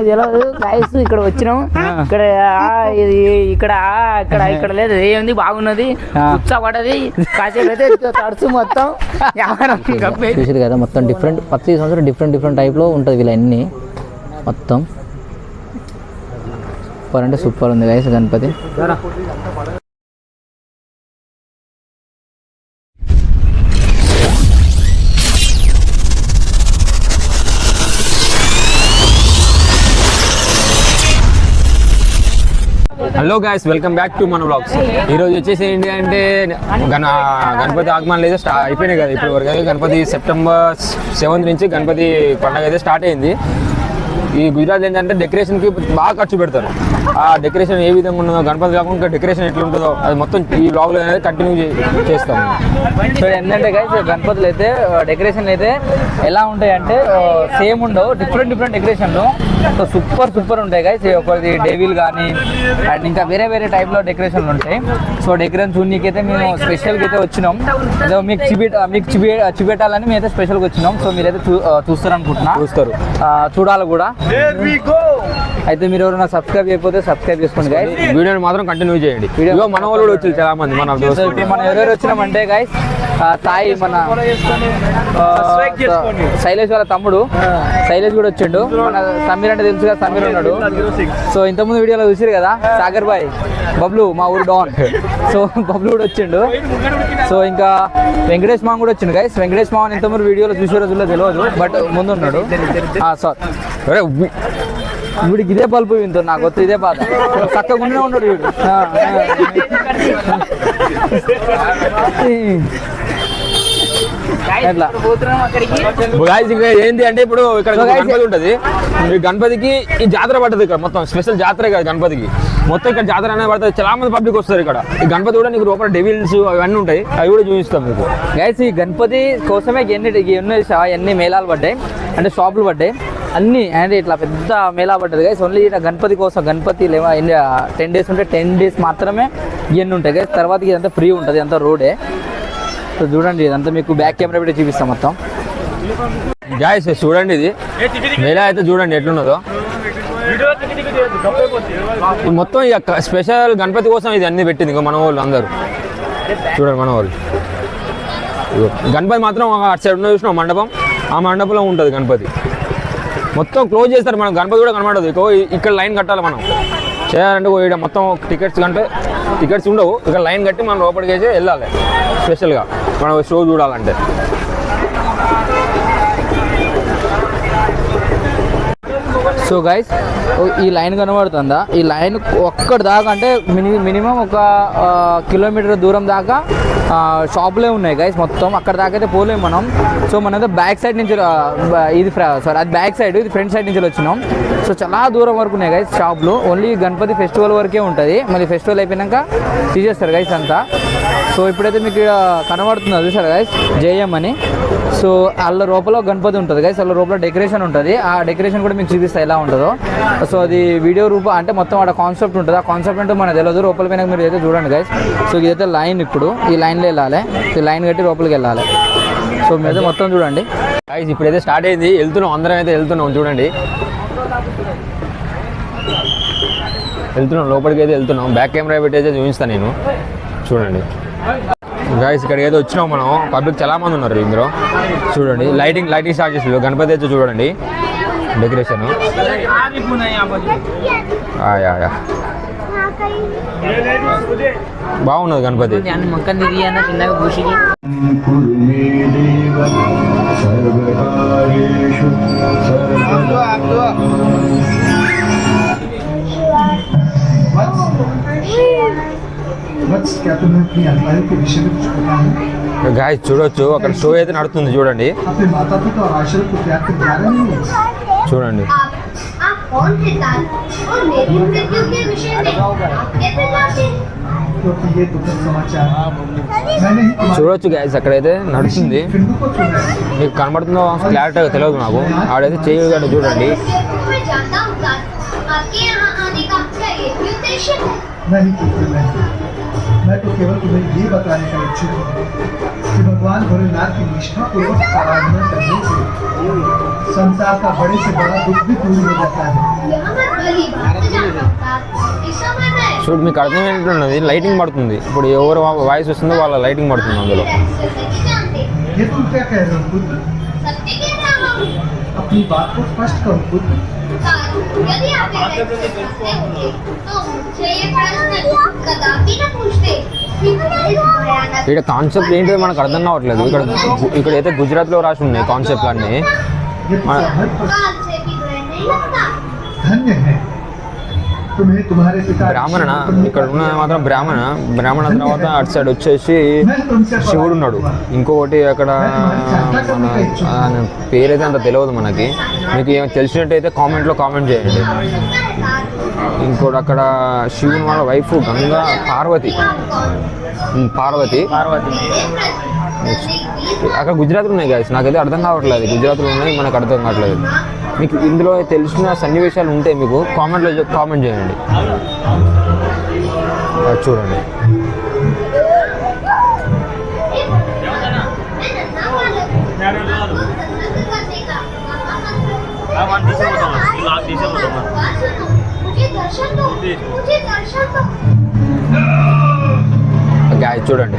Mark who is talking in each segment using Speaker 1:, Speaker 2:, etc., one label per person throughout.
Speaker 1: మనకు తెలియదు గైస్. ఇక్కడ వచ్చినాం, ఇక్కడ ఇది ఇక్కడ ఇక్కడ ఇక్కడ లేదు ఏముంది బాగున్నది ఉత్సాహపడది కాసేపు అయితే తడుచు మొత్తం చూసారు కదా. మొత్తం డిఫరెంట్ ప్రతి సంవత్సరం డిఫరెంట్ టైప్ లో ఉంటుంది వీళ్ళన్నీ మొత్తం. సూపర్ అంటే సూపర్ ఉంది guys Ganapati.
Speaker 2: Hello guys, welcome back to మన బ్లాగ్స్. ఈరోజు వచ్చేసి ఏంటి అంటే గణపతి ఆగమనాలు అయితే అయిపోయినాయి కదా ఇప్పుడు వరకు. గణపతి సెప్టెంబర్ 7 నుంచి గణపతి పండుగ అయితే స్టార్ట్ అయింది. ఈ గుజరాత్ ఏంటంటే డెకరేషన్కి బాగా ఖర్చు పెడతారు. ఆ డెకరేషన్ ఏ విధంగా ఉన్నదో, గణపతి కాకుండా డెకరేషన్ ఎట్లా ఉంటుందో అది మొత్తం ఈ బ్లాగ్లో అనేది కంటిన్యూ చేస్తాము.
Speaker 1: సో ఏంటంటే గైస్ గణపతులు అయితే డెకరేషన్లు అయితే ఎలా ఉంటాయి అంటే సేమ్ ఉండవు, డిఫరెంట్ డెకరేషన్లు. సో సూపర్ ఉంటాయి గైస్. ఒకటి డేవిల్ కానీ అండ్ ఇంకా వేరే టైప్లో డెకరేషన్లు ఉంటాయి. సో డెకరేషన్ చూడనీకైతే మేము స్పెషల్గా అయితే వచ్చినాం. మీకు చూపెట్టాలని మేమైతే స్పెషల్గా వచ్చినాం. సో మీరైతే చూస్తారు చూడాలి కూడా. అయితే మీరు ఎవరైనా సబ్స్క్రైబ్ చేయకపోతే సబ్స్క్రైబ్ చేసుకోండి గైస్.
Speaker 2: వీడియోని మాత్రం కంటిన్యూ చేయండి. మన వాళ్ళు కూడా వచ్చి చాలా మంది మన
Speaker 1: ఇప్పుడు మనం ఎవరెవరు వచ్చినామంటే గైస్ సాయి మన శైలేష్ వాళ్ళ తమ్ముడు శైలేష్ కూడా వచ్చిండు. మన సమీర్ అంటే తెలుసు కదా, సమీర్ ఉన్నాడు. సో ఇంతకుముందు వీడియోలో చూసారు కదా సాగర్ బాయ్ బబ్లు మా ఊరు డాన్. సో బబ్లు కూడా వచ్చిండు. సో ఇంకా వెంకటేష్ మామ కూడా వచ్చిండు గైస్. వెంకటేష్ మామ ఇంతకుముందు వీడియోలో చూసే రోజుల్లో తెలియదు, బట్ ముందు ఉన్నాడు. సార్ వీడికి ఇదే బల్బు వింతో నాకు వస్తుంది ఇదే బాధ. చక్కగానే ఉన్నాడు వీడు.
Speaker 2: ఏంటి అంటే ఇప్పుడు ఇక్కడ గణపతి ఉంటది. ఈ గణపతికి ఈ జాతర పడుతుంది ఇక్కడ మొత్తం స్పెషల్ జాతర కదా గణపతికి. మొత్తం ఇక్కడ జాతర అనేది పడుతుంది. చాలా మంది పబ్లిక్ వస్తారు ఇక్కడ. ఈ గణపతి కూడా నీకు లోపల డెవిల్స్ అవన్నీ ఉంటాయి, అవి కూడా చూపిస్తాం మీకు
Speaker 1: గైస్. ఈ గణపతి కోసమే ఎన్ని మేళాలు పడ్డాయి అంటే షాపులు పడ్డాయి అన్నీ. అండ్ ఇట్లా పెద్ద మేళా పడ్డది గైస్ ఓన్లీ గణపతి కోసం. గణపతి 10 days ఉంటే 10 days మాత్రమే ఇవన్నీ ఉంటాయి గైస్. తర్వాత ఇదంతా ఫ్రీ ఉంటుంది, అంతా రోడే. సో చూడండి ఇదంతా మీకు బ్యాక్ కెమెరా పెట్టి చూపిస్తాం మొత్తం
Speaker 2: గాయస్. చూడండి ఇది మేళా అయితే చూడండి ఎట్లున్నదో. మొత్తం ఇక స్పెషల్ గణపతి కోసం ఇది అన్ని పెట్టింది మన వాళ్ళు అందరూ. చూడండి మన వాళ్ళు గణపతి మాత్రం అటు సైడ్ ఉన్న చూసిన మండపం, ఆ మండపంలో ఉంటుంది గణపతి. మొత్తం క్లోజ్ చేస్తారు. మనం గణపతి కూడా కనబడదు. ఇక్కడ లైన్ కట్టాలి మనం చేయాలంటే. ఇక్కడ మొత్తం టికెట్స్ ఉండవు. ఇక్కడ లైన్ కట్టి మనం లోపలికి వేసి వెళ్ళాలి స్పెషల్గా మనం షో చూడాలంటే.
Speaker 1: సో గైస్ ఈ లైన్ కనబడుతుందా? ఈ లైన్ ఒక్కడి దాకా అంటే మినిమం ఒక కిలోమీటర్ దూరం దాకా షాపులే ఉన్నాయి గైస్. మొత్తం అక్కడ దాకా అయితే పోలేము మనం. సో మనైతే బ్యాక్ సైడ్ నుంచి ఇది అది బ్యాక్ సైడ్, ఇది ఫ్రంట్ సైడ్ నుంచి వచ్చినాం. సో చాలా దూరం వరకు ఉన్నాయి గైస్ షాపులు. ఓన్లీ గణపతి ఫెస్టివల్ వరకే ఉంటుంది. మళ్ళీ ఫెస్టివల్ అయిపోయినాక తీసేస్తారు గైస్ అంతా. సో ఇప్పుడైతే మీకు ఇక్కడ కనబడుతుంది చూసారు గైస్ జేఎం అని. సో వాళ్ళ లోపల గణపతి ఉంటుంది గైస్. వాళ్ళ లోపల డెకరేషన్ ఉంటుంది. ఆ డెకరేషన్ కూడా మీకు చూపిస్తాయి ఎలా ఉంటుందో. సో అది వీడియో రూపం అంటే మొత్తం అక్కడ కాన్సెప్ట్ ఉంటుంది. ఆ కాన్సెప్ట్ అంటే మనకు తెలియదు. లోపల పోయినాక మీరు అయితే చూడండి గైస్. సో ఇదైతే లైన్, ఇప్పుడు ఈ లైన్లో వెళ్ళాలి. ఈ లైన్ కట్టి లోపలికి వెళ్ళాలి. సో మీరైతే మొత్తం చూడండి
Speaker 2: గైస్. ఇప్పుడైతే స్టార్ట్ అయింది, వెళ్తున్నాం, అందరం అయితే వెళ్తున్నాం. చూడండి వెళ్తున్నాం, లోపలికి అయితే వెళ్తున్నాం. బ్యాక్ కెమెరా పెట్టి అయితే చూపిస్తాను నేను. చూడండి గైస్ ఇక్కడికి అయితే వచ్చినాం మనం. పబ్లిక్ చాలా మంది ఉన్నారు ఇందులో. చూడండి లైటింగ్ స్టార్ట్ చేసి గణపతి అయితే చూడండి డెకరేషన్. బాగున్నది గణపతి. గాయస్ చూడొచ్చు అక్కడ షో అయితే నడుస్తుంది చూడండి. చూడండి చూడొచ్చు గాయస్ అక్కడైతే నడుస్తుంది. మీకు కనబడుతుందో క్లారిటీగా తెలియదు నాకు. ఆడైతే చేయగలడు చూడండి.
Speaker 3: नहीं पुत्र नहीं, मैं तो केवल तुम्हें ये बताने का इच्छुक हूँ कि भगवान भोलेनाथ की निष्ठापूर्वक आराधना करने से संसार का बड़े से बड़ा दुख भी दूर हो जाता है।
Speaker 2: చూడు మీకు అర్థమైనట్టున్నది లైటింగ్ పడుతుంది ఇప్పుడు ఎవరు వాయిస్ వస్తుందో వాళ్ళ లైటింగ్ పడుతుంది అందులో
Speaker 3: ये तुम क्या कह रहे हो पुत्र? अपनी बात को स्पष्ट करो पुत्र।
Speaker 4: यदि आप ऐसे करते होंगे तो मुझे ये प्रश्न कदापि न पूछते।
Speaker 2: ఇక్కడ కాన్సెప్ట్ ఏంటో మనకు అర్థం కావట్లేదు. ఇక్కడ అయితే గుజరాత్లో రాసి ఉన్నాయి కాన్సెప్ట్ అన్నీ.
Speaker 3: ये तुम्हारे
Speaker 4: काल से भी बुरा नहीं लगता।
Speaker 3: धन्य है तुम्हें तुम्हारे पिता
Speaker 2: బ్రాహ్మణ ఇక్కడ ఉన్న మాత్రం బ్రాహ్మణ తర్వాత అటు సైడ్ వచ్చేసి
Speaker 3: मैं तुमसे
Speaker 2: శివుడు ఉన్నాడు. ఇంకొకటి అక్కడ మన ఆయన పేరైతే అంత తెలియదు మనకి. మీకు ఏమైనా తెలిసినట్టయితే కామెంట్లో కామెంట్ చేయండి. ఇంకోటి అక్కడ శివుని వాళ్ళ వైఫ్ గంగా పార్వతి అక్కడ గుజరాత్లో ఉన్నాయి గాయస్. నాకైతే అర్థం కావట్లేదు. గుజరాత్లో ఉన్నాయి, మనకు అర్థం కావట్లేదు. మీకు ఇందులో తెలిసిన సన్నివేశాలు ఉంటే మీకు కామెంట్లో కామెంట్ చేయండి. చూడండి గాయస్ చూడండి.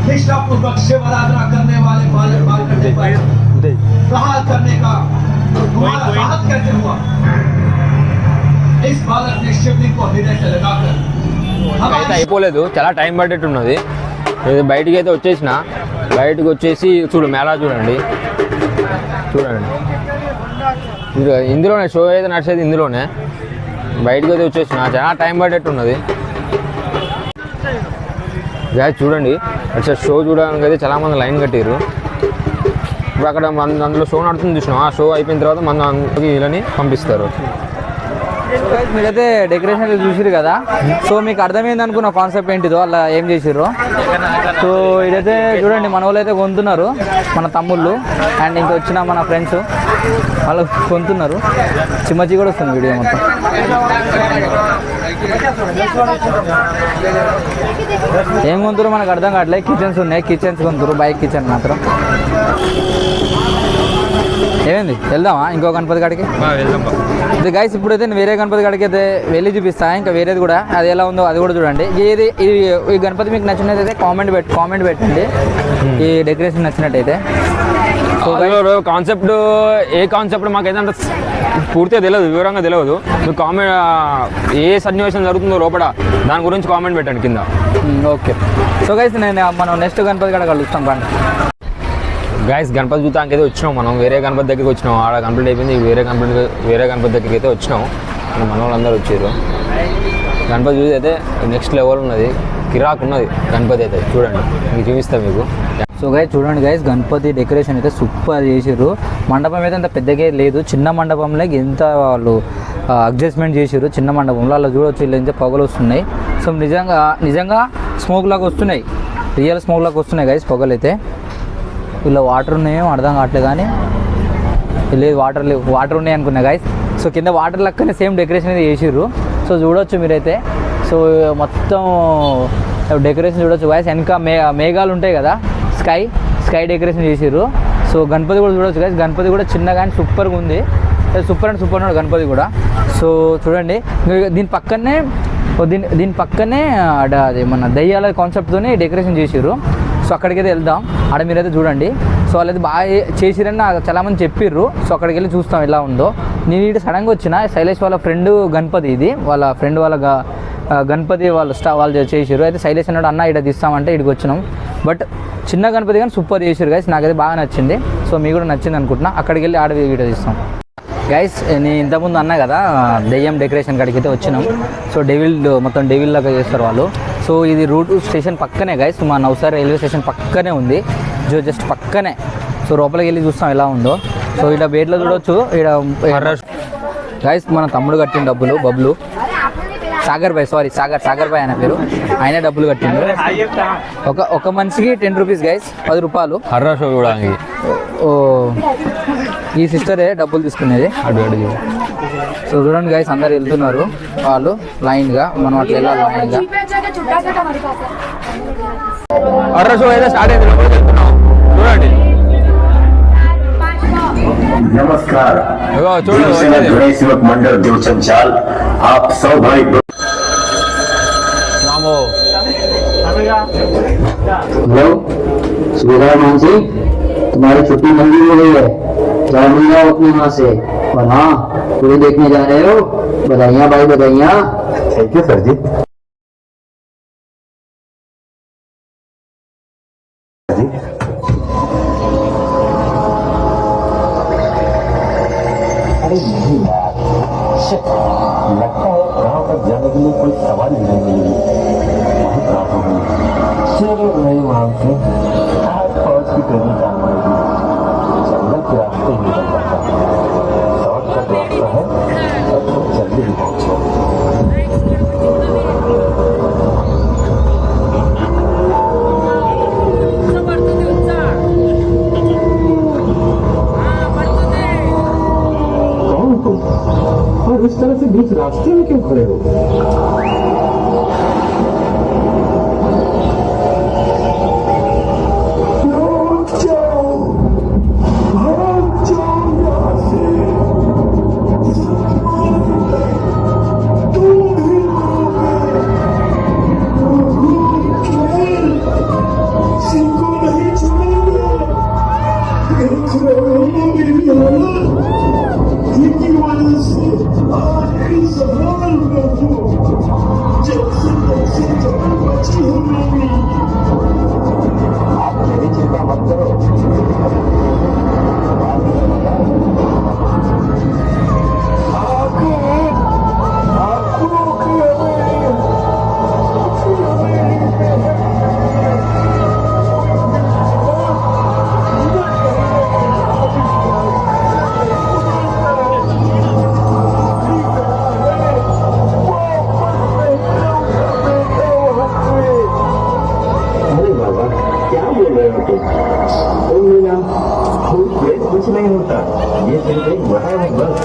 Speaker 3: निष्ठापूर्वक शिव आराधना करने वाले बालक बालक पर प्रहार करने का तुम्हारा साहस कैसे हुआ? इस बालक ने शिवलिंग को हृदय से लगाकर
Speaker 2: అయితే అయిపోలేదు, చాలా టైం పట్టేట్టున్నది. బయటికి అయితే వచ్చేసిన, బయటకు వచ్చేసి చూడు మేళా చూడండి. ఇందులోనే షో అయితే నడిచేది ఇందులోనే. బయటకు అయితే వచ్చేసిన, చాలా టైం పట్టేట్టున్నది. చూడండి అట్లా షో చూడడానికి అయితే చాలామంది లైన్ కట్టారు. ఇప్పుడు అక్కడ అందులో షో నడుతుంది చూసినాం. ఆ షో అయిపోయిన తర్వాత మన వీళ్ళని పంపిస్తారు.
Speaker 1: మీరైతే డెకరేషన్ చూసిరు కదా, సో మీకు అర్థమైంది అనుకున్న కాన్సెప్ట్ ఏంటిదో అలా ఏం చేసిర్రు. సో ఇదైతే చూడండి, మన వాళ్ళు అయితే కొంటున్నారు, మన తమ్ముళ్ళు అండ్ ఇంకా వచ్చిన మన ఫ్రెండ్స్ వాళ్ళు కొంటున్నారు. చిమ్మచ్చి కూడా వస్తుంది వీడియో మొత్తం. ఏం కొంటారు మనకు అర్థం కావట్లేదు. కిచెన్స్ ఉన్నాయి, కిచెన్స్ కొంటారు, బైక్ కిచెన్ మాత్రం. ఏమైంది, వెళ్దామా ఇంకో గణపతి కాడికి? ఇది గైస్ ఇప్పుడైతే నేను వేరే గణపతి కాడికి అయితే వెళ్ళి చూపిస్తా. ఇంకా వేరేది కూడా అది ఎలా ఉందో అది కూడా చూడండి. ఈ గణపతి మీకు నచ్చినట్టయితే కామెంట్ పెట్టండి. ఈ డెకరేషన్ నచ్చినట్టయితే.
Speaker 2: కాన్సెప్ట్ ఏ కాన్సెప్ట్ మాకైతే అంత పూర్తిగా తెలియదు, వివరంగా తెలియదు. మీరు కామెంట్ ఏ సన్నివేశం జరుగుతుందో లోపల దాని గురించి కామెంట్ పెట్టండి కింద.
Speaker 1: ఓకే. సో గైస్ మనం నెక్స్ట్ గణపతి కాడ కలుస్తాం పండి.
Speaker 2: గైస్ గణపతి చూడటానికి అయితే వచ్చినాం. మనం వేరే గణపతి దగ్గరికి వచ్చినాం. ఆడ కంప్లీట్ అయిపోయింది. వేరే గణపతి దగ్గరికి అయితే వచ్చినాం. మన వాళ్ళందరూ వచ్చారు. గణపతి చూసి అయితే నెక్స్ట్ లెవెల్ ఉన్నది, కిరాక్ ఉన్నది గణపతి అయితే. చూడండి, మీకు చూపిస్తాం మీకు.
Speaker 1: సో గైస్ చూడండి గైస్, గణపతి డెకరేషన్ అయితే సూపర్ చేసారు. మండపం అయితే అంత పెద్దగా లేదు, చిన్న మండపంలో ఎంత వాళ్ళు అడ్జస్ట్మెంట్ చేసారు. చిన్న మండపంలో అలా చూడవచ్చు, ఇలా ఎంత పొగలు వస్తున్నాయి. సో నిజంగా స్మోక్ లాగా వస్తున్నాయి, రియల్ స్మోక్ లాగా వస్తున్నాయి గైస్ పొగలు అయితే. ఇలా వాటర్ ఉన్నాయో అర్థం కావట్లేదు, కానీ లేదు వాటర్ ఉన్నాయి అనుకున్నా గైస్. సో కింద వాటర్ లెక్కనే సేమ్ డెకరేషన్ అయితే చేసిర్రు. సో చూడవచ్చు మీరైతే. సో మొత్తం డెకరేషన్ చూడవచ్చు గైస్. వెనక మేఘాలు ఉంటాయి కదా, స్కై డెకరేషన్ చేసిర్రు. సో గణపతి కూడా చూడవచ్చు గైస్. గణపతి కూడా చిన్న కానీ సూపర్గా ఉంది. సూపర్ ఉన్నాడు గణపతి కూడా. సో చూడండి, దీని పక్కనే అది మన దయ్యాల కాన్సెప్ట్తోనే డెకరేషన్ చేసిర్రు. సో అక్కడికైతే వెళ్దాం, ఆడ మీరైతే చూడండి. సో వాళ్ళైతే బాగా చేసిరని నాకు చాలామంది చెప్పిర్రు. సో అక్కడికి వెళ్ళి చూస్తాం ఎలా ఉందో. నేను ఇటు సడన్గా వచ్చిన, శైలేష్ వాళ్ళ ఫ్రెండ్ గణపతి, ఇది వాళ్ళ ఫ్రెండ్ వాళ్ళ గణపతి వాళ్ళు చేసిర్రు. అయితే శైలేష్ అన్నాడు, అన్న ఇక్కడ తీస్తామంటే ఇక్కడికి వచ్చినాం. బట్ చిన్న గణపతి కానీ సూపర్ చేసిర్రు గైస్, నాకైతే బాగా నచ్చింది. సో మీకు కూడా నచ్చింది అనుకుంటున్నా. అక్కడికి వెళ్ళి ఆడ వీడియో తీస్తాం గైస్. నేను ఇంతకుముందు అన్నా కదా దెయ్యం డెకరేషన్ కాడికి అయితే వచ్చినాం. సో మొత్తం డెవిల్ లాగా చేస్తారు వాళ్ళు. సో సో ఇది రూట్ స్టేషన్ పక్కనే గైస్, మా నవసారి రైల్వే స్టేషన్ పక్కనే ఉంది, జస్ట్ పక్కనే. సో లోపలికి వెళ్ళి చూస్తాం ఎలా ఉందో. సో ఇక్కడ బేట్లో చూడొచ్చు. ఇక్కడ గైస్ మన తమ్ముడు కట్టిన డబ్బులు, బబ్లు సాగర్ భాయ్, సాగర్ భాయ్ ఆయన పేరు, ఆయనే డబ్బులు కట్టిండు. ఒక మనిషికి 10 రూపీస్ గైస్, 10 రూపాయలు.
Speaker 2: హర్రా షో చూడడానికి.
Speaker 1: ఓ ఈ సిస్టరే డబ్బులు తీసుకునేది. సో చూడండి గైస్, అందరు వెళ్తున్నారు వాళ్ళు లైన్గా, మనం అట్లా వెళ్ళాలి లైన్గా.
Speaker 2: హర్రా షో అయితే స్టార్ట్ అయింది, చూడండి.
Speaker 5: नमस्कार,
Speaker 2: చూడండి
Speaker 5: गणेश सेवक मंडल देवचंचाल आप सब भाई
Speaker 6: हेलो सुबेदार मान सिंह, तुम्हारी छुट्टी मंजूर हो गई है, जाओ मिल जाओ अपने यहाँ से। और हाँ, पूरी देखने जा रहे हो, बधाइयाँ भाई बधाइयाँ।
Speaker 5: थैंक यू सर जी। अरे नहीं यार, लगता है गाँव तक जाने के लिए कोई सवारी नहीं मिलेगी, बहुत रात हो गई। चलो नहीं वहां से आज फौज की ट्रेनिंग काम आएगी, जंगल के रास्ते ही निकल जाता है, शॉर्टकट रास्ता है और तुम जल्दी ही पहुंचो। कौन तुम और इस तरह से बीच रास्ते में क्यों खड़े हो? कुछ नहीं होता, ये सिर्फ एक वहम है बस।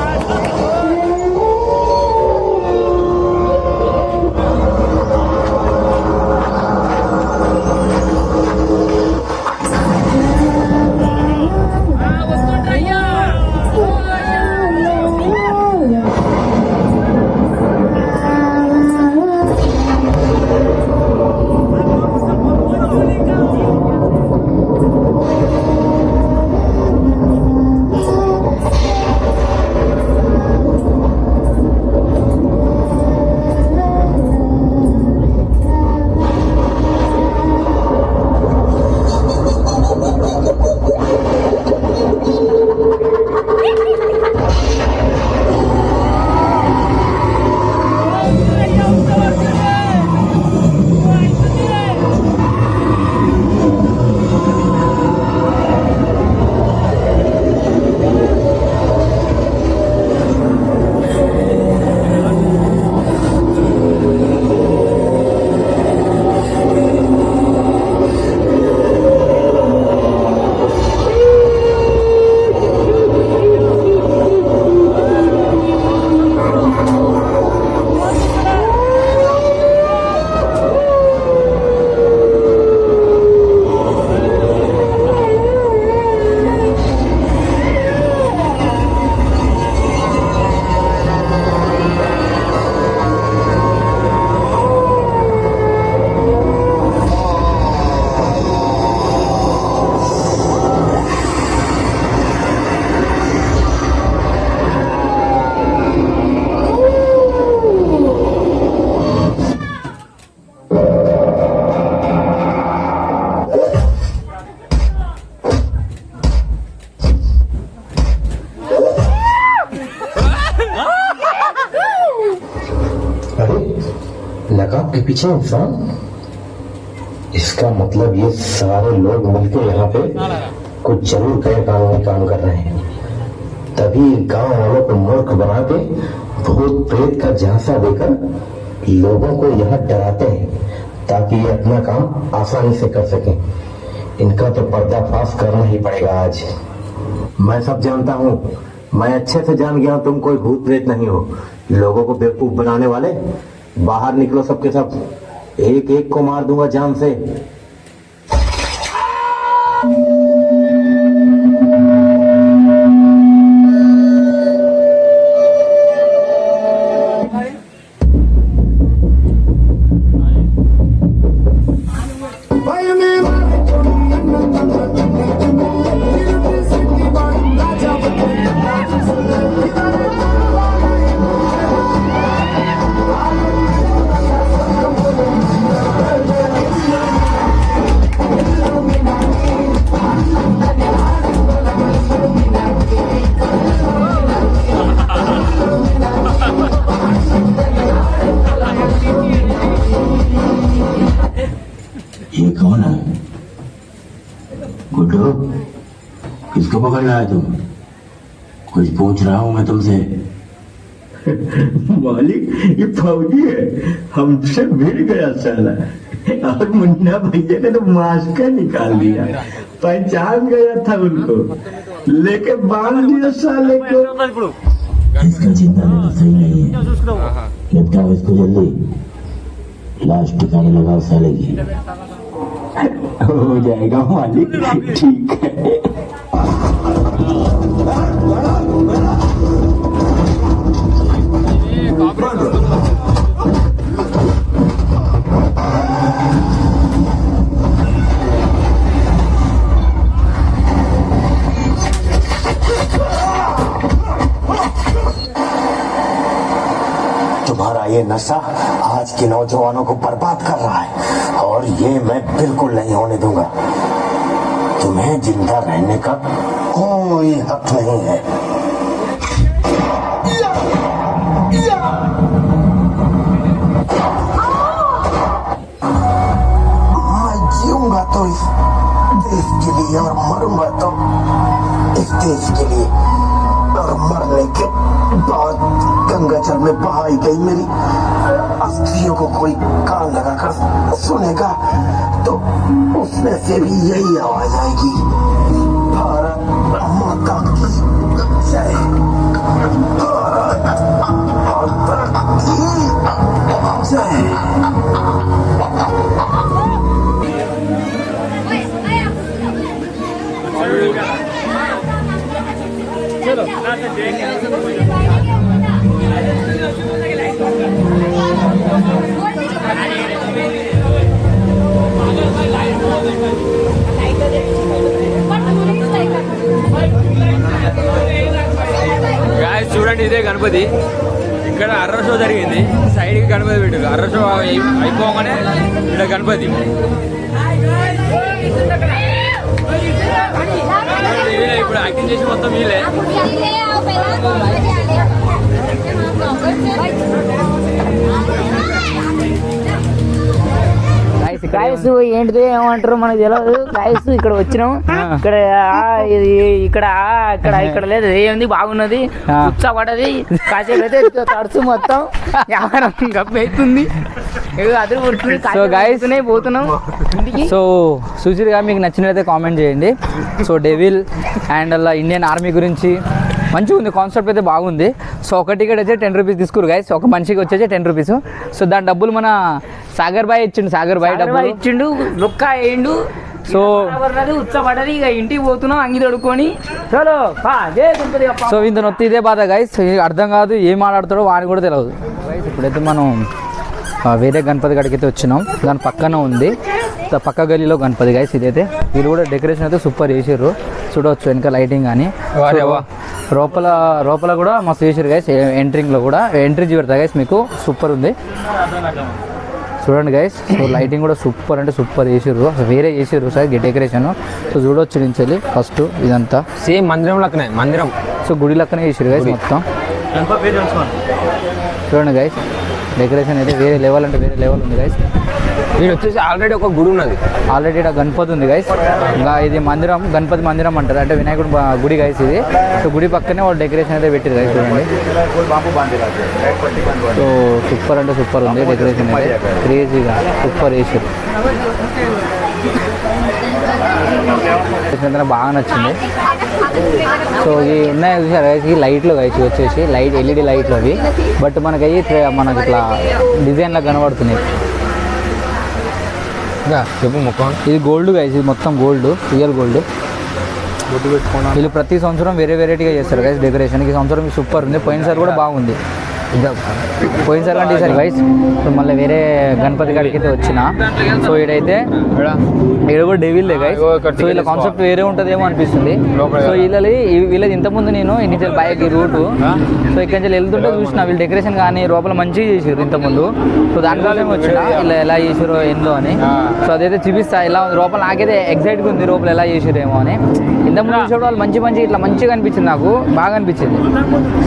Speaker 5: लगा आपके पीछे इंसान। इसका मतलब ये सारे लोग मिलकर यहाँ पे कुछ जरूर गैर कानूनी काम कर रहे हैं, तभी गांव वालों को मूर्ख बना के भूत प्रेत का झांसा देकर लोगों को यहाँ डराते हैं ताकि ये अपना काम आसानी से कर सकें। इनका तो पर्दाफाश करना ही पड़ेगा आज। मैं सब जानता हूँ, मैं अच्छे से जान गया हूँ तुम कोई भूत प्रेत नहीं हो। लोगों को बेवकूफ बनाने वाले, बाहर निकलो सबके सब, एक एक को मार दूंगा जान से। ये कौन है? गुड्डू, किसको पकड़ रहा है तुम? कुछ पूछ रहा हूँ मैं तुमसे।
Speaker 7: मालिक, ये फौजी है, हमसे भिड़ गया साला। और मुन्ना भैया ने तो मास्क निकाल दिया, पहचान गया था उनको, लेके बांध दिया साले को।
Speaker 5: इसका चिंता लेना सही नहीं है, लटकाओ इसको जल्दी, लाश ठिकाने लगाओ साले की।
Speaker 7: हो जाएगा मालिक, ठीक है।
Speaker 5: तुम्हारा ये नशा आज के नौजवानों को बर्बाद कर रहा है और ये मैं बिल्कुल नहीं होने दूंगा। तुम्हें जिंदा रहने का कोई हक नहीं है। मैं जीऊंगा तो इस देश के लिए और मरूंगा तो इस देश के लिए, और मरने के बाद गंगा जल में बहाई गई मेरी अस्थियों को कोई कान लगाकर सुनेगा तो उसमें से भी यही आवाज आएगी, भारत माता की जय, भारत माता की जय।
Speaker 2: గాయస్ చూడండి, ఇదే గణపతి. ఇక్కడ అర్ర షో జరిగింది, సైడ్కి గణపతి పెట్టారు. అర్ర షో అయిపోగానే ఇక్కడ గణపతి. వీళ్ళే ఇప్పుడు యాక్టింగ్ చేసి మొత్తం వీళ్ళే.
Speaker 1: గాయస్
Speaker 8: ఏంటిది ఏమంటారు మనకు తెలియదు. గాయస్ ఇక్కడ వచ్చినాం, ఇక్కడ ఇక్కడ ఇక్కడ ఇక్కడ లేదు, ఏంది బాగున్నది, ఉత్సాహపడది, కాసేపు అయితే తడుచు మొత్తం వ్యాపారం గప్పైతుంది, అదురు పుడుతుంది.
Speaker 1: సో గాయస్
Speaker 8: పోతున్నాం ఇంటికి.
Speaker 1: సో సుచిర్గా మీకు నచ్చినట్లయితే కామెంట్ చేయండి. సో డెవిల్ అండ్ అలా ఇండియన్ ఆర్మీ గురించి మంచిగా ఉంది, కాన్సెప్ట్ అయితే బాగుంది. సో ఒక టికెట్ అయితే 10 రూపీస్ తీసుకురు గైస్, ఒక మనిషికి వచ్చేసి 10 రూపీస్. సో దాని డబ్బులు మన సాగర్ బాయ్ ఇచ్చిండు, సాగర్ బాయ్ డబ్బులు
Speaker 8: ఇచ్చిండు, లొక్క వేయండు.
Speaker 1: సో
Speaker 8: ఉత్సాహపడది, ఇక ఇంటికి పోతున్నాం అంగి తడుకొని. చలో
Speaker 1: సో ఇంత నొత్తి ఇదే బాధ గైస్, అర్థం కాదు ఏం మాట్లాడతాడో వాడిని కూడా తెలియదు గైస్. ఇప్పుడైతే మనం వేరే గణపతి కాడికి అయితే వచ్చినాం, దాని పక్కన ఉంది పక్క గలీలో గణపతి గైస్. ఇదైతే వీళ్ళు కూడా డెకరేషన్ అయితే సూపర్ చేసారు, చూడవచ్చు వెనక లైటింగ్ కానీ. లోపల కూడా మస్తు చేసారు గైస్. ఎంట్రింగ్లో కూడా ఎంట్రీ చూపెడతా గైస్, మీకు సూపర్ ఉంది చూడండి గైస్. సో లైటింగ్ కూడా సూపర్ అంటే సూపర్ చేసారు, అసలు వేరే చేసారు సార్ డెకరేషన్. సో చూడవచ్చు నుంచి ఫస్ట్ ఇదంతా
Speaker 2: సేమ్ మందిరం లెక్కనే, మందిరం.
Speaker 1: సో గుడి లెక్కనే చేసారు గైస్ మొత్తం. చూడండి గైస్, డెకరేషన్ అయితే వేరే లెవెల్ అంటే వేరే లెవెల్ ఉంది గైస్.
Speaker 2: వీడు వచ్చేసి ఆల్రెడీ ఒక గుడి ఉన్నది,
Speaker 1: ఆల్రెడీ ఇక్కడ గణపతి ఉంది గైస్. ఇంకా ఇది మందిరం, గణపతి మందిరం అంటారు, అంటే వినాయకుడు గుడి గైస్ ఇది. సో గుడి పక్కనే వాళ్ళు డెకరేషన్ అయితే పెట్టారు గైస్, చూడండి. సో సూపర్ అంటే సూపర్ ఉంది డెకరేషన్ అయితే, క్రేజీగా సూపర్ వేసారు. బాగా నచ్చింది. సో ఈ ఉన్నాయి చూసారు గైస్, ఈ లైట్లు గైస్ వచ్చేసి లైట్ ఎల్ఈడి లైట్లు అవి, బట్ మనకి మనకి ఇట్లా డిజైన్లా కనబడుతున్నాయి.
Speaker 2: చెప్పు ముఖం.
Speaker 1: ఇది గోల్డ్ గైస్, ఇది మొత్తం గోల్డ్, రియల్ గోల్డ్. వీళ్ళు ప్రతి సంవత్సరం వేరే వెరైటీగా చేస్తారు గైస్ డెకరేషన్. ఈ సంవత్సరం సూపర్ ఉంది, పోయినసారి కూడా బాగుంది. పోయినసారి అంటే ఈసారి గైస్ ఇప్పుడు మళ్ళీ వేరే గణపతి గారికి అయితే వచ్చిన. సో ఈడైతే ఈడ కూడా డెవిల్దే గైస్. సో వీళ్ళ కాన్సెప్ట్ వేరే ఉంటుందేమో అనిపిస్తుంది. సో వీళ్ళది ఇంతకుముందు నేను ఇనిషియల్ బైక్ ఈ రూటు, సో ఇక్కడి నుంచి వెళ్తుంటే చూసిన వీళ్ళు డెకరేషన్ కానీ లోపల మంచిగా చేసారు ఇంతకుముందు. సో దానికోసం వచ్చిన ఇలా ఎలా చేసారో ఏందో అని. సో అదైతే చూపిస్తా ఎలా ఉంది లోపల. నాకైతే ఎగ్జైట్గా ఉంది లోపల ఎలా చేసారేమో అని. ఇంతకుముందు చూసేవాళ్ళు వాళ్ళు మంచి ఇట్లా మంచిగా అనిపించింది, నాకు బాగా అనిపించింది.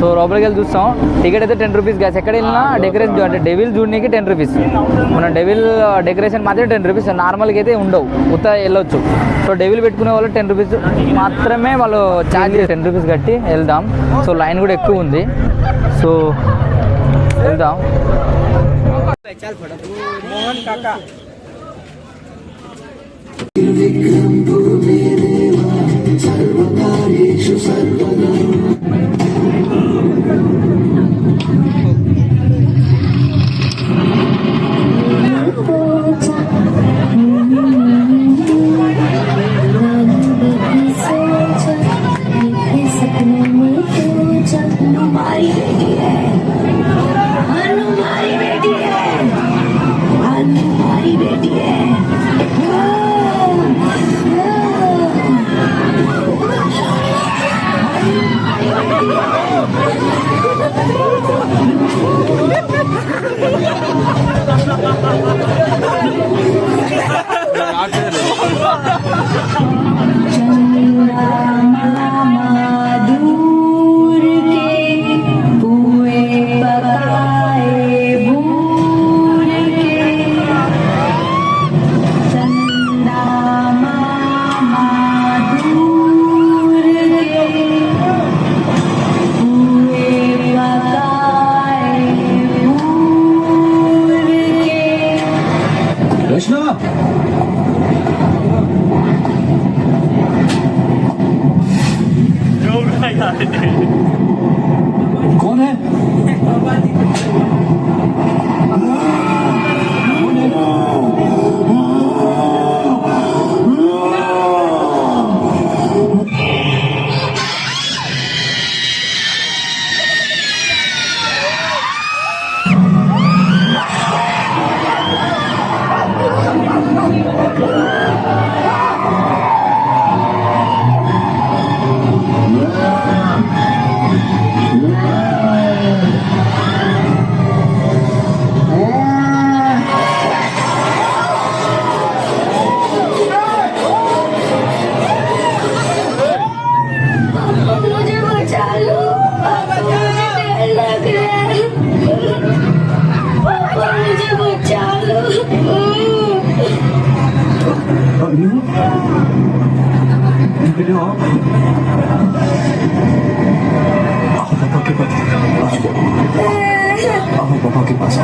Speaker 1: సో లోపలికి వెళ్ళి చూస్తాం. టికెట్ అయితే 10 రూపీస్ గ్యాస్. ఎక్కడ వెళ్ళినా డెకరేషన్ అంటే డెవిల్ చూడడానికి 10 రూపీస్. మనం డెవిల్ డెకరేషన్ మాత్రమే 10 రూపీస్, నార్మల్గా అయితే ఉండవు, ఉత్త వెళ్ళొచ్చు. సో డెవిల్ పెట్టుకునే వాళ్ళు 10 రూపీస్ మాత్రమే వాళ్ళు ఛార్జ్ 10 రూపీస్ కట్టి వెళ్దాం. సో లైన్ కూడా ఎక్కువ ఉంది, సో వెళ్దాం.
Speaker 7: कौन है? पापा के पास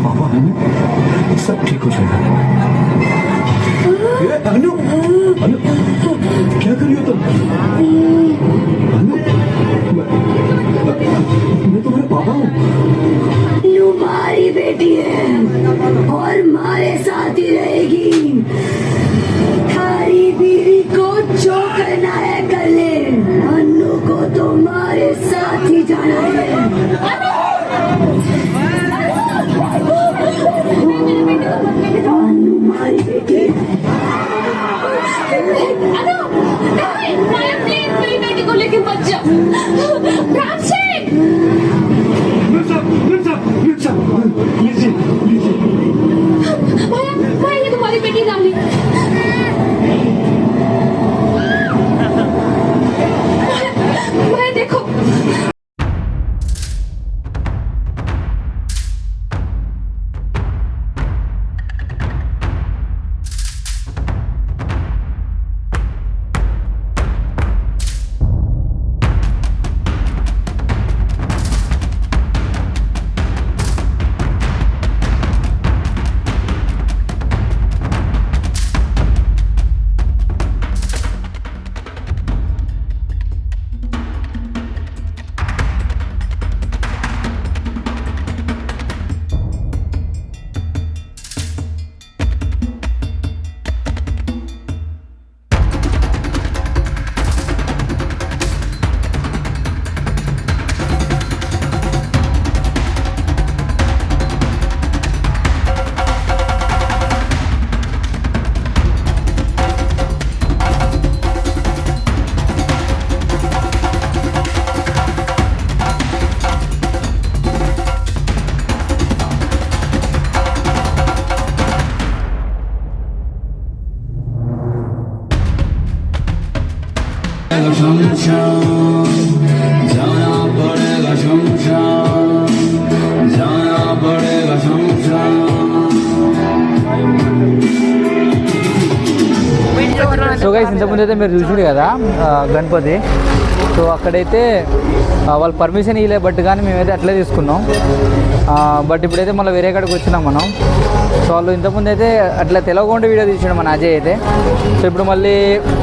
Speaker 7: पापा है ना, सब ठीक हो जाएगा। अनु अनु क्या कर रही हो तुम? अनु मैं तुम्हारे पापा हूँ।
Speaker 9: तुम्हारी बेटी है और हमारे साथ ही रहेगी। थारी बीवी को जो करना है कर ले, अन्नू को तुम्हारे साथ ही जाना है। अन्नू हमारी बेटी मेरी बेटी को लेके मत जाओ। ये तुम्हारी बेटी नानी।
Speaker 10: शमशान जाना पड़ेगा शमशान जाना पड़ेगा शमशान
Speaker 1: సో గైస్ ఇంతకుముందు అయితే మీరు చూసారు కదా గణపతి. సో అక్కడైతే వాళ్ళు పర్మిషన్ ఇవ్వలే, బట్ కానీ మేమైతే అట్లే తీసుకున్నాం. బట్ ఇప్పుడైతే మళ్ళీ వేరే కాడికి వచ్చినాం మనం. సో వాళ్ళు ఇంతకుముందు అయితే అట్లా తెలవకుండా వీడియో తీసాడు మన అజయ్ అయితే. సో ఇప్పుడు మళ్ళీ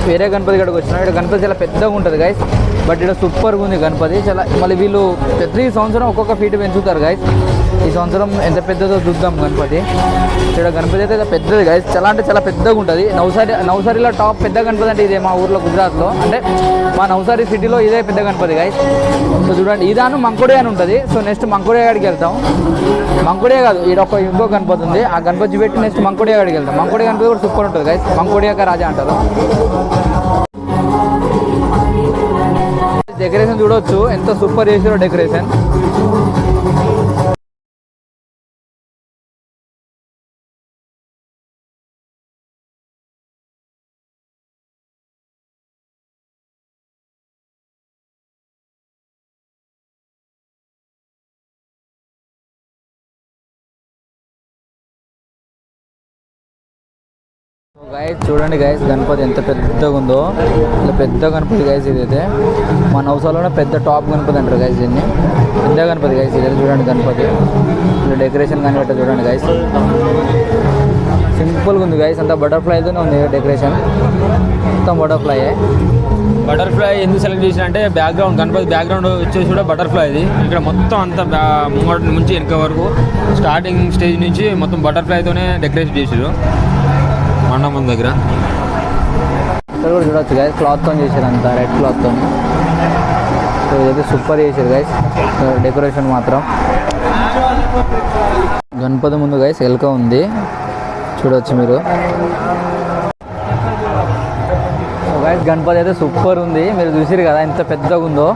Speaker 1: వేరే గణపతి కాడికి వచ్చినాం. ఇక్కడ గణపతి చాలా పెద్దగా ఉంటుంది గైస్, బట్ ఇక్కడ సూపర్గా ఉంది గణపతి చాలా. మళ్ళీ వీళ్ళు ప్రతి సంవత్సరం ఒక్కొక్క ఫీట్ పెంచుతారు గైస్. ఈ సంవత్సరం ఎంత పెద్దదో చూద్దాం గణపతి. ఇక్కడ గణపతి అయితే పెద్దది గైస్, చాలా అంటే చాలా పెద్దగా ఉంటుంది. నవసారిలో టాప్ పెద్ద గణపతి అంటే ఇదే మా ఊర్లో గుజరాత్లో, అంటే మా నవసారి సిటీలో ఇదే పెద్ద గణపతి గైస్. సో చూడండి ఇదాను మంకుడే అని ఉంటుంది. సో నెక్స్ట్ మంకుడే కాడికి వెళ్తాం. మంకుడే కాదు, ఇక్కడ ఇంకో గణపతి ఉంది, ఆ గణపతి పెట్టి నెక్స్ట్ మంకుడే కాడికి వెళ్తాం. మంకుడే గణపతి కూడా సూపర్ ఉంటుంది గైస్, మంకుడియాక రాజా అంటారు. డెకరేషన్ చూడవచ్చు ఎంత సూపర్ చేసారో డెకరేషన్. గైస్ చూడండి గైస్ గణపతి ఎంత పెద్దగా ఉందో, ఇలా పెద్ద గణపతి గైస్. ఇదైతే మా నవసాలోనే పెద్ద టాప్ గణపతి అంటారు గైస్ దీన్ని, పెద్ద గణపతి గైస్. ఇదైతే చూడండి గణపతి, ఇలా డెకరేషన్ కానీ పెట్ట చూడండి గైస్, సింపుల్గా ఉంది గైస్. అంతా బటర్ఫ్లైతోనే ఉంది డెకరేషన్, మొత్తం
Speaker 2: బటర్ఫ్లై ఎందుకు సెలెక్ట్ చేసిన అంటే బ్యాక్గ్రౌండ్, గణపతి బ్యాక్గ్రౌండ్ వచ్చేసి కూడా బటర్ఫ్లై ఇది. ఇక్కడ మొత్తం అంతా ముంగటి నుంచి వెనక వరకు స్టార్టింగ్ స్టేజ్ నుంచి మొత్తం బటర్ఫ్లైతోనే డెకరేషన్ చేసారు మండపం దగ్గర.
Speaker 1: ఇక్కడ కూడా చూడవచ్చు గైస్, క్లాత్తో చేశారు అంతా, రెడ్ క్లాత్తో. సో ఇదైతే సూపర్ చేశారు గైస్ డెకరేషన్ మాత్రం. గణపతి ముందు గైస్ ఎలుక ఉంది చూడవచ్చు మీరు. గైస్ గణపతి అయితే సూపర్ ఉంది, మీరు చూసారు కదా ఎంత పెద్దగా ఉందో.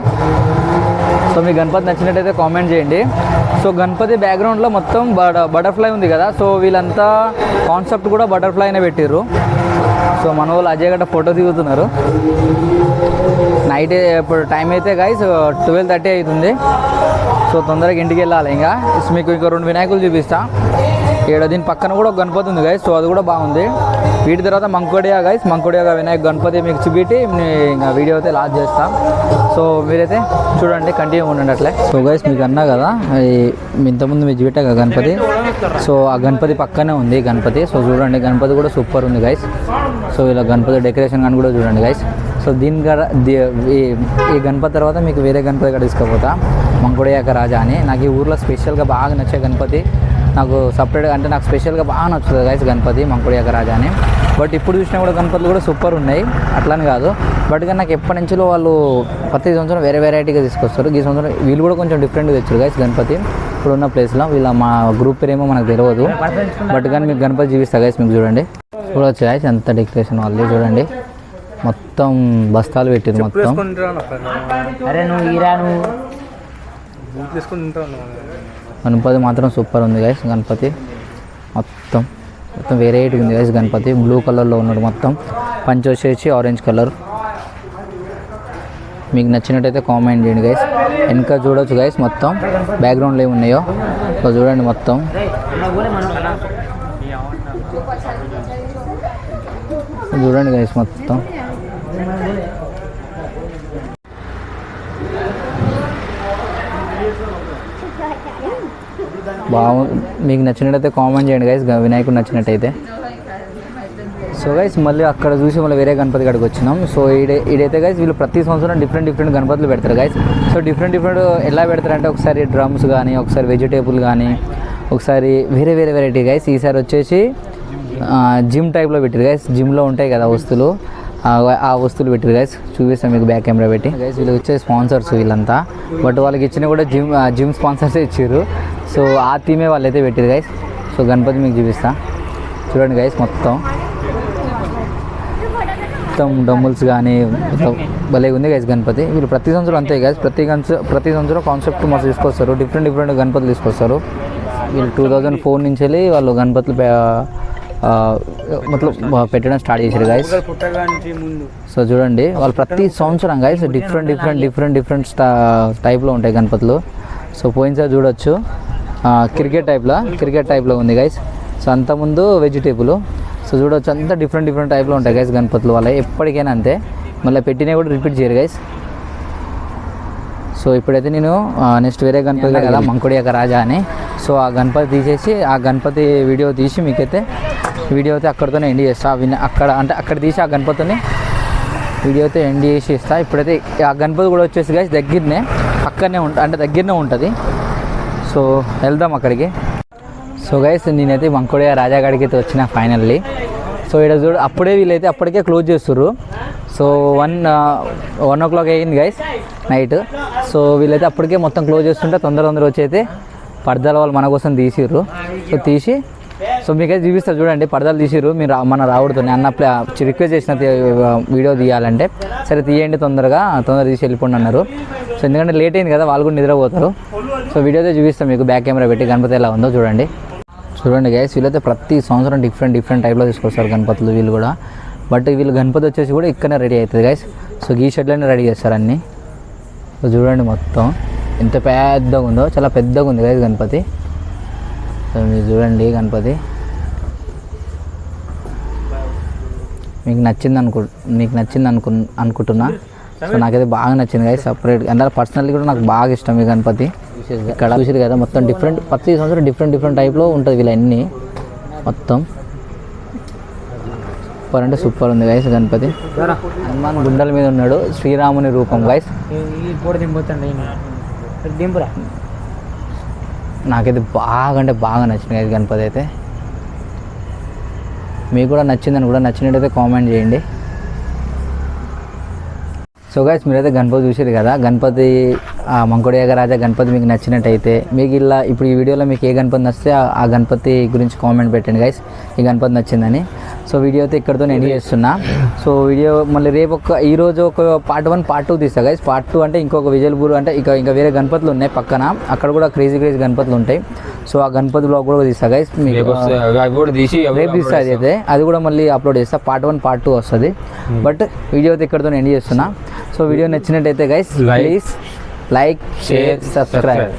Speaker 1: సో మీ గణపతి నచ్చినట్టయితే కామెంట్ చేయండి. సో గణపతి బ్యాక్గ్రౌండ్లో మొత్తం బటర్ఫ్లై ఉంది కదా, సో వీళ్ళంతా కాన్సెప్ట్ కూడా బటర్ఫ్లైనే పెట్టిర్రు. సో మన వాళ్ళు అజయ్ గట్ట ఫోటో దిగుతున్నారు. నైట్ ఇప్పుడు టైం అయితే గైస్ 12:30 అవుతుంది. సో తొందరగా ఇంటికి వెళ్ళాలి. ఇంకా మీకు ఇంకో 2 వినాయకులు చూపిస్తా. ఇక్కడ దీని పక్కన కూడా ఒక గణపతి ఉంది గైస్, సో అది కూడా బాగుంది. వీటి తర్వాత మంకోడియా గైస్, మంకోడియా వినాయక గణపతి మీకు చూపెట్టి ఇంకా వీడియో అయితే లాస్ట్ చేస్తాం. సో మీరైతే చూడండి, కంటిన్యూ ఉండండి అట్లే. సో గైస్ మీకు అన్నా కదా ఇంతకుముందు మీకు చూపెట్టా కదా గణపతి, సో ఆ గణపతి పక్కనే ఉంది గణపతి. సో చూడండి గణపతి కూడా సూపర్ ఉంది గైస్. సో ఇలా గణపతి డెకరేషన్ కానీ కూడా చూడండి గైస్. సో దీని ఈ గణపతి తర్వాత మీకు వేరే గణపతి కూడా తీసుకుపోతా, మంకుడియాక రాజా అని. నాకు ఈ ఊర్లో స్పెషల్గా బాగా నచ్చే గణపతి, నాకు సపరేట్గా అంటే నాకు స్పెషల్గా బాగా నచ్చుతుంది గైస్ గణపతి మంకుడియాక రాజా అని. బట్ ఇప్పుడు చూసినా కూడా గణపతులు కూడా సూపర్ ఉన్నాయి, అట్లని కాదు. బట్ కానీ నాకు ఎప్పటి నుంచో వాళ్ళు ప్రతి సంవత్సరం వేరే వెరైటీగా తీసుకొస్తారు. ఈ సంవత్సరం వీళ్ళు కూడా కొంచెం డిఫరెంట్గా తెచ్చారు గైస్ గణపతి. ఇప్పుడున్న ప్లేస్లో వీళ్ళ మా గ్రూప్ పేరేమో మనకు తెలియదు, బట్ కానీ మీకు గణపతి చూపిస్తా గైస్. మీకు చూడండి చూడవచ్చు గైస్ ఎంత డెకరేషన్ వాళ్ళది చూడండి, మొత్తం బస్తాలు పెట్టారు మొత్తం.
Speaker 8: అరే నువ్వు ఈరాను
Speaker 1: గణపతి మాత్రం సూపర్ ఉంది గైస్. గణపతి మొత్తం వెరైటీ ఉంది గైస్. గణపతి బ్లూ కలర్లో ఉన్నాడు మొత్తం, పంచ్ వచ్చేసి ఆరెంజ్ కలర్. మీకు నచ్చినట్టయితే కామెంట్ చేయండి గైస్. వెనక చూడవచ్చు గైస్ మొత్తం బ్యాక్గ్రౌండ్లో ఏమున్నాయో సో చూడండి మొత్తం. చూడండి గైస్ మొత్తం బాగుంది. మీకు నచ్చినట్టయితే కామెంట్ చేయండి గైస్, వినాయకుడు నచ్చినట్టయితే. సో గైస్ మళ్ళీ అక్కడ చూసి మళ్ళీ వేరే గణపతి కాడికి వచ్చినాం. సో ఈడైతే గైస్ వీళ్ళు ప్రతి సంవత్సరం డిఫరెంట్ గణపతులు పెడతారు గైస్. సో డిఫరెంట్ ఎలా పెడతారంటే ఒకసారి డ్రమ్స్ కానీ, ఒకసారి వెజిటేబుల్ కానీ, ఒకసారి వేరే వెరైటీ గైస్. ఈసారి వచ్చేసి జిమ్ టైప్లో పెట్టారు గైస్. జిమ్లో ఉంటాయి కదా వస్తువులు, ఆ వస్తువులు పెట్టారు గైస్. చూపిస్తాం మీకు బ్యాక్ కెమెరా పెట్టి గైస్. వీళ్ళు వచ్చే స్పాన్సర్స్ వీళ్ళంతా, బట్ వాళ్ళకి ఇచ్చిన కూడా జిమ్ స్పాన్సర్సే ఇచ్చారు. సో ఆ థీమే వాళ్ళైతే పెట్టారు గైస్. సో గణపతి మీకు చూపిస్తా చూడండి గైస్. మొత్తం డమ్ముల్స్ కానీ భలే ఉంది గైస్ గణపతి. వీళ్ళు ప్రతి సంవత్సరం అంతే గైస్, ప్రతి సంవత్సరం కాన్సెప్ట్ మస్తు తీసుకొస్తారు, డిఫరెంట్ గణపతులు తీసుకొస్తారు. వీళ్ళు 2004 నుంచి వెళ్ళి వాళ్ళు గణపతులు మొత్తం పెట్టడం స్టార్ట్ చేశారు గైస్. సో చూడండి వాళ్ళు ప్రతి సంవత్సరం గైస్ డిఫరెంట్ టైప్లో ఉంటాయి గణపతులు. సో పోయినసారి చూడొచ్చు క్రికెట్ టైప్లో ఉంది గైస్. సో అంతకుముందు వెజిటేబుల్. సో చూడొచ్చు అంతా డిఫరెంట్ టైప్లో ఉంటాయి గైస్ గణపతులు వాళ్ళ ఎప్పటికైనా అంతే. మళ్ళీ పెట్టినవి కూడా రిపీట్ చేయరు గైస్. సో ఇప్పుడైతే నేను నెక్స్ట్ వేరే గణపతి కదా మంకుడి యొక్క రాజా అని. సో ఆ గణపతి తీసేసి ఆ గణపతి వీడియో తీసి మీకైతే వీడియో అయితే అక్కడితోనే ఎండ్ చేస్తా. అక్కడ తీసి ఆ గణపతిని వీడియో అయితే ఎండ్ చేసి ఇస్తా. ఇప్పుడైతే ఆ గణపతి కూడా వచ్చేసి గైస్ దగ్గరనే దగ్గరనే ఉంటుంది. సో వెళ్దాం అక్కడికి. సో గైస్ నేనైతే మంకుడి రాజాగాడికి అయితే వచ్చిన ఫైనల్లీ. సో ఇక్కడ చూడు వీళ్ళైతే అప్పటికే క్లోజ్ చేస్తుర్రు. సో 1 o'clock అయ్యింది గైస్ నైట్. సో వీళ్ళైతే అప్పటికే మొత్తం క్లోజ్ చేస్తుంటే తొందర వచ్చి అయితే పర్దాల వాళ్ళు మన కోసం తీసిర్రు. సో తీసి సో మీకైతే చూపిస్తారు చూడండి. పర్దాలు తీసిర్రు మీరు మన రావుడితో అన్న రిక్వెస్ట్ చేసిన వీడియో తీయాలంటే సరే తీయండి తొందర తీసి వెళ్ళిపోండి అన్నారు. సో ఎందుకంటే లేట్ అయింది కదా వాళ్ళు కూడా నిద్రపోతారు. సో వీడియో అయితే చూపిస్తాం మీకు బ్యాక్ కెమెరా పెట్టి గణపతి ఎలా ఉందో చూడండి గైస్. వీళ్ళైతే ప్రతి సంవత్సరం డిఫరెంట్ టైప్లో తీసుకొస్తారు గణపతులు వీళ్ళు కూడా. బట్ వీళ్ళు గణపతి వచ్చేసి కూడా ఇక్కడనే రెడీ అవుతుంది గైస్. సో ఈ షెడ్లోనే రెడీ చేస్తారు అన్నీ. సో చూడండి మొత్తం ఎంత పెద్దగా ఉందో, చాలా పెద్దగా ఉంది గైస్ గణపతి. సో మీరు చూడండి గణపతి మీకు నచ్చింది అనుకుంటున్నా. సో నాకైతే బాగా నచ్చింది గైస్. సపరేట్ అంటే పర్సనల్లీ కూడా నాకు బాగా ఇష్టం ఈ గణపతి. ఇక్కడ చూసారు కదా మొత్తం ప్రతి సంవత్సరం డిఫరెంట్ టైప్లో ఉంటుంది వీళ్ళన్నీ మొత్తం. సూపర్ అంటే సూపర్ ఉంది గైస్ గణపతి. హనుమాన్ గుండెల మీద ఉన్నాడు, శ్రీరాముని రూపం గైస్. నాకైతే బాగా నచ్చింది గైస్ గణపతి అయితే. మీకు కూడా నచ్చినట్టయితే కామెంట్ చేయండి. సో గైస్ మీరైతే గణపతి చూసారు కదా. గణపతి మంకుడి రాజా గణపతి మీకు నచ్చినట్టయితే మీకు ఇలా ఇప్పుడు ఈ వీడియోలో మీకు ఏ గణపతి నచ్చితే ఆ గణపతి గురించి కామెంట్ పెట్టండి గైస్, ఈ గణపతి నచ్చిందని. సో వీడియో అయితే ఇక్కడితో ఎండ్ చేస్తున్నా. సో వీడియో మళ్ళీ రేపు ఈరోజు ఒక part 1 part 2 తీస్తా గైస్. part 2 అంటే ఇంకొక విజయపూర్ అంటే ఇంకా వేరే గణపతులు ఉన్నాయి పక్కన, అక్కడ కూడా క్రేజీ గణపతులు ఉంటాయి. సో ఆ గణపతి బ్లాగ్ కూడా తీస్తా గైస్. రేపు తీస్తా అది కూడా మళ్ళీ అప్లోడ్ చేస్తా. part 1 part 2 వస్తుంది. బట్ వీడియో అయితే ఇక్కడితో ఎండ్ చేస్తున్నా. సో వీడియో నచ్చినట్టయితే guys please like share subscribe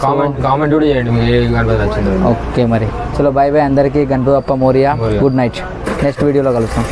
Speaker 2: comment కూడా చేయండి మీకు ఏ గణపతి నచ్చిందో.
Speaker 1: ఓకే మరి చలో బాయ్ అందరికీ. Ganapati Bappa Morya. Good night. Next వీడియోలో కలుస్తాం.